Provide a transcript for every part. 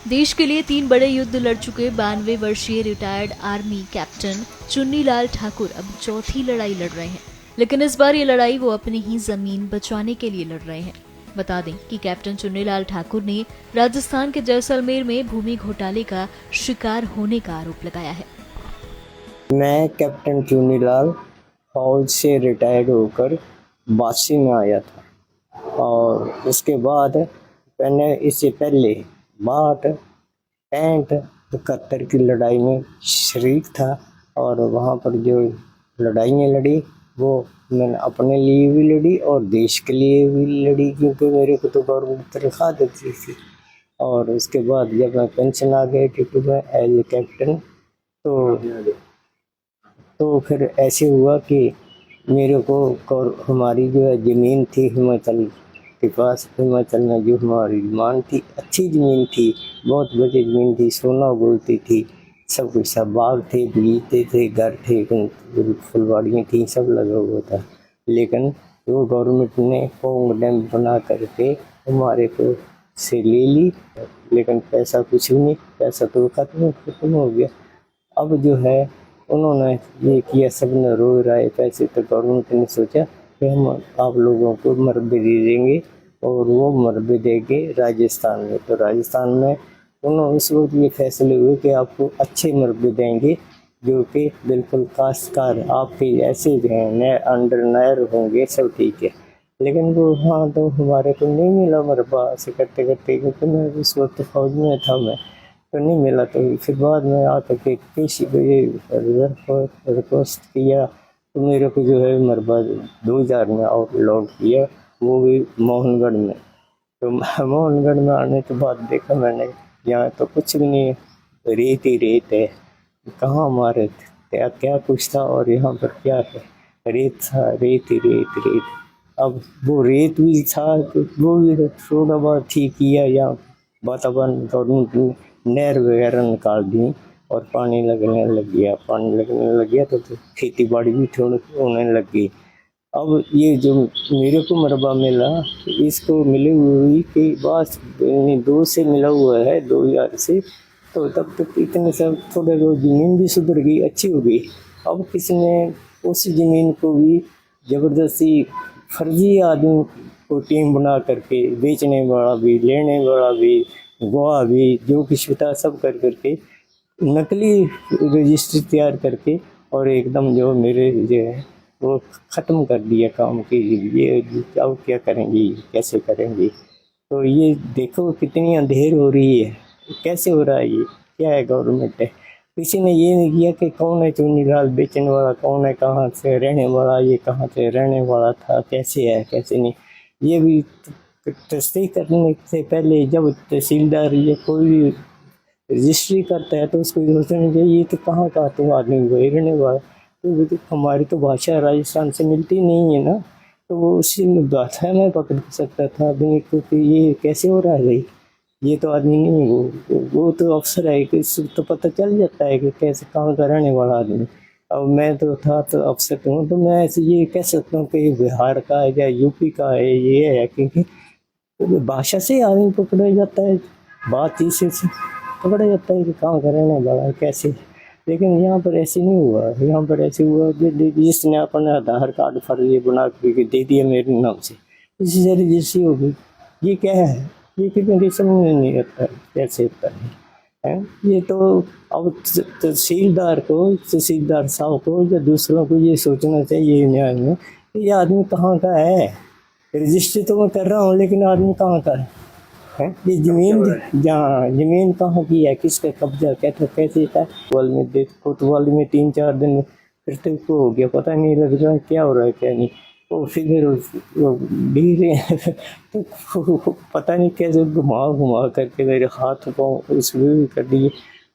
देश के लिए 3 बड़े युद्ध लड़ चुके 92 वर्षीय retired army captain Chunnilal Thakur अब चौथी लड़ाई लड़ रहे हैं। लेकिन इस बार ये लड़ाई वो अपनी ही जमीन बचाने के लिए लड़ रहे हैं। बता दें कि कैप्टन चुन्नीलाल ठाकुर ने राजस्थान के जैसलमेर में भूमि घोटाले का शिकार होने का आरोप लगाया है। मैं कैप्टन चुन्नीलाल फौज से रिटायर्ड होकर वापसी में आया था और उसके बाद मैंने इससे पहले 62, 65, 71 की लड़ाई में शरीक था और वहाँ पर जो लड़ाइयाँ लड़ी वो मैंने अपने लिए भी लड़ी और देश के लिए भी लड़ी, क्योंकि मेरे को तो गवर्नमेंट तनख्वाह देती थी। और उसके बाद जब मैं पेंशन आ गई क्योंकि मैं एज ए कैप्टन, तो फिर ऐसे हुआ कि मेरे को हमारी जो है ज़मीन थी हिमाचल के पास, हिमाचल में जो हमारी मान थी, अच्छी ज़मीन थी, बहुत बड़ी ज़मीन थी, सोना बोलती थी, सब कुछ, सब बाग थे, बगीचे थे, घर थे, फुलवाड़ियाँ थी, सब लगा हुआ था। लेकिन वो गवर्नमेंट ने पोंग डैम बना करके हमारे को से ले ली, लेकिन पैसा कुछ भी नहीं, पैसा तो खत्म हो गया। अब जो है उन्होंने ये किया, सब ने रो रहे पैसे, तो गवर्नमेंट ने सोचा कि हम आप लोगों को मरबे दे देंगे और वो मरबे देंगे राजस्थान में। तो राजस्थान में उन्होंने उस वक्त ये फैसले हुए कि आपको अच्छे मरबे देंगे जो कि बिल्कुल काश्तकार आपके ऐसे हैं, अंडर नहर होंगे, सब ठीक है। लेकिन वो हाँ तो हमारे को नहीं मिला मरबा, ऐसे करते करते, क्योंकि मैं उस वक्त फौज में था, मैं तो नहीं मिला। तो फिर बाद में आकर के किसी को ये रिक्वेस्ट किया तो मेरे को जो है मरबा 2000 में आउटलॉट किया, वो भी मोहनगढ़ में। तो मोहनगढ़ में आने के बाद देखा मैंने यहाँ तो कुछ भी नहीं है, रेत ही रेत है, कहाँ हमारे क्या क्या कुछ था और यहाँ पर क्या है, रेत था, रेत ही रेत रेत। अब वो रेत भी था तो वो भी थोड़ा बहुत ठीक किया, या वातावरण गवर्नमेंट ने नहर वगैरह निकाल दी और पानी लगने लग गया, तो खेती बाड़ी भी थोड़ी होने लग गई। अब ये जो मेरे को मरबा मिला, इसको मिले हुई के बाद 2 से मिला हुआ है, 2000 से, तो तब तक इतने सब थोड़े बहुत ज़मीन भी सुधर गई, अच्छी हो गई। अब किसने उस ज़मीन को भी ज़बरदस्ती फर्जी आदमी को टीम बना करके, बेचने वाला भी, लेने वाला भी, गवाह भी, जो कुछ था सब कर करके नकली रजिस्ट्री तैयार करके और एकदम जो मेरे जो है वो ख़त्म कर दिया काम कि ये अब क्या करेंगे, कैसे करेंगे। तो ये देखो कितनी अंधेर हो रही है, कैसे हो रहा है, ये क्या है, गवर्नमेंट है। किसी ने ये नहीं किया कि कौन है चुन्नीलाल बेचने वाला, कौन है, कहाँ से रहने वाला, ये कहाँ से रहने वाला था, कैसे है कैसे नहीं। ये भी तस्दीक करने से पहले जब तहसीलदार ये कोई भी रजिस्ट्री करता है तो उसको सोचना चाहिए ये तो कहाँ का तो आदमी वही रहने वाला। तो हमारी तो भाषा राजस्थान से मिलती नहीं है ना, तो वो उसी में बात है, मैं पकड़ सकता था आदमी को कि ये कैसे हो रहा है भाई, ये तो आदमी नहीं, वो तो अफसर है कि तो पता चल जाता है कि कैसे कहाँ का रहने वाला आदमी। अब मैं तो था तो अफसर हूँ, तो मैं ऐसे ये कह सकता हूँ कि बिहार का है या यूपी का है, ये है, क्योंकि भाषा से आदमी पकड़ा जाता है, बातचीत से पकड़ा जाता है कि कहाँ का रहने वाला है, कैसे। लेकिन यहाँ पर ऐसे नहीं हुआ, यहाँ पर ऐसे हुआ कि जिसने अपना आधार कार्ड फर्जी बना के दे दिया मेरे नाम से, इसी से रजिस्ट्री हो गई। ये क्या है, ये कितने समझ में नहीं आता कैसे होता है। ये तो अब तहसीलदार साहब को या दूसरों को ये सोचना चाहिए न्याय में कि ये आदमी कहाँ का है। रजिस्ट्री तो मैं कर रहा हूँ लेकिन आदमी कहाँ का है, ये ज़मीन जहाँ ज़मीन कहाँ की है, किसका कब्जा, कैसे था। कोतवाल में 3-4 दिन में फिर तो हो गया, पता नहीं लग रहा क्या हो रहा है क्या नहीं। तो फिर धीरे तो पता नहीं कैसे घुमा करके मेरे हाथ पाँव उसमें भी कर दिए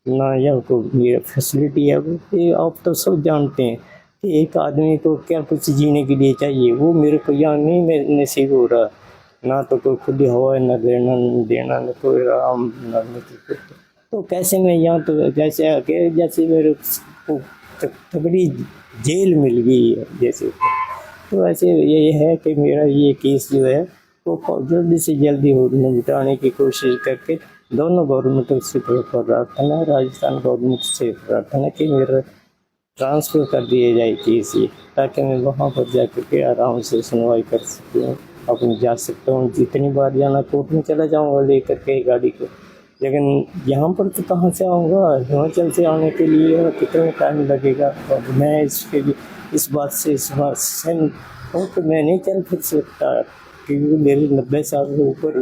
ना, या को ये फैसिलिटी है ये आप तो सब जानते हैं कि एक आदमी को क्या कुछ जीने के लिए चाहिए, वो मेरे को यहाँ नहीं नसीब हो रहा, ना तो कोई खुली हवा न देना न कोई आराम न तो कैसे मैं यहाँ तो जैसे मेरे को तगड़ी जेल मिल गई है जैसे। तो ऐसे ये है कि मेरा ये केस जो है को जल्दी से जल्दी हो निपटाने की कोशिश करके दोनों गवर्नमेंटों से प्रार्थना है, राजस्थान गवर्नमेंट से प्रार्थना कि मेरा ट्रांसफ़र कर दिए जाए केस ये, ताकि मैं वहाँ पर जा कर के आराम से सुनवाई कर सकूँ, अपनी जा सकता हूँ। जितनी बार जाना कोर्ट में चला जाऊँगा लेकर के गाड़ी को, लेकिन यहाँ पर तो कहाँ से आऊँगा? हिमाचल से आने के लिए कितना टाइम लगेगा? और मैं इसके लिए इस बात से सहमत हूँ कि मैं नहीं चल फिर सकता, क्योंकि मेरी 90 साल से ऊपर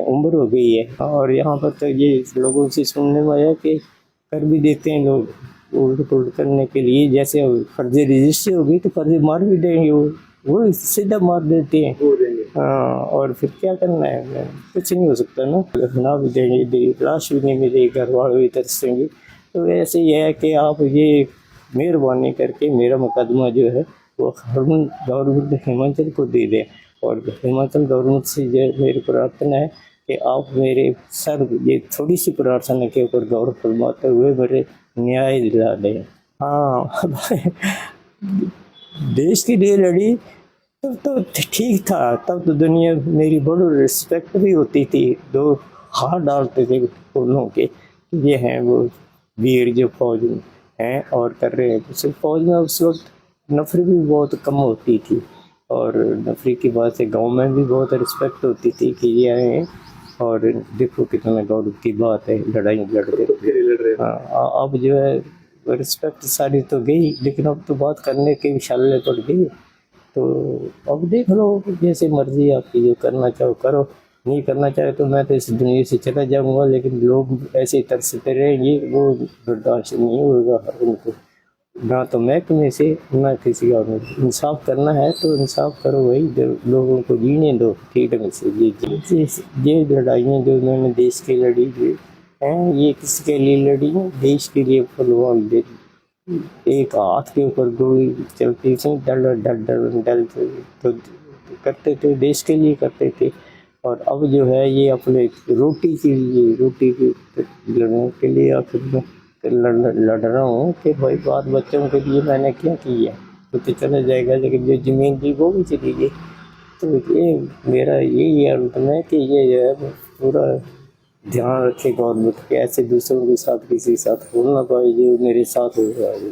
उम्र हो गई है। और यहाँ पर तो ये लोगों से सुनने में आया कि कर भी देते हैं लोग उल्ट पुल्ट करने के लिए, जैसे फर्जी रजिस्ट्री होगी तो फर्जी मार भी देंगे, वो सीधा मार देते हैं। हाँ, और फिर क्या करना है? कुछ नहीं हो सकता ना, बना भी देंगे, लाश भी नहीं मिलेगी, घर वाले भी तरसेंगे। तो ऐसे ही है कि आप ये मेहरबानी करके मेरा मुकदमा जो है वो गवर्नमेंट हिमाचल को दे दें, और हिमाचल गवर्नमेंट से जो मेरी प्रार्थना है कि आप मेरे सर ये थोड़ी सी प्रार्थना के ऊपर गौर फरमाते हुए मेरे न्याय दिला दें। हाँ देश के लिए लड़ी तब तो ठीक था, तब तो दुनिया मेरी बड़ी रिस्पेक्ट भी होती थी, दो हाथ डालते थे फूलों के, ये हैं वो वीर जो फौज में हैं और कर रहे हैं। तो फौज में उस वक्त नफरी भी बहुत कम होती थी, और नफरी की बात से गांव में भी बहुत रिस्पेक्ट होती थी कि ये आए हैं, और देखो कितना गौरव की बात है, लड़ रहे। हाँ, अब जो है रिस्पेक्ट सारी तो गई, लेकिन अब तो बात करने के विशाले पड़ गई। तो अब देख लो, जैसे मर्जी आपकी, जो करना चाहो करो, नहीं करना चाहे तो मैं तो इस दुनिया से चला जाऊंगा, लेकिन लोग ऐसे तरसते रहेंगे, वो बर्दाश्त नहीं होगा उनको, ना तो महकमे से ना किसी और। इंसाफ करना है तो इंसाफ करो भाई, लोगों को जीने दो ठीक ढंग से। ये लड़ाइयाँ जो मैंने देश की लड़ी हैं, ये किसके लिए लड़ी है? देश के लिए। फुलवान दे एक हाथ के ऊपर गोली चलती थी, डल तो करते थे, देश के लिए करते थे। और अब जो है ये अपने रोटी की लड़ने के लिए आखिर लड़ रहा हूँ कि भाई बात बच्चों के लिए मैंने क्या किया, तो चला जाएगा, लेकिन जो ज़मीन थी वो भी चली गई। तो ये मेरा यही अर्थ है कि ये जो है पूरा ध्यान रखे गवर्नमेंट के, ऐसे दूसरों के साथ किसी के साथ हो ना पाए जो मेरे साथ हो रहा है।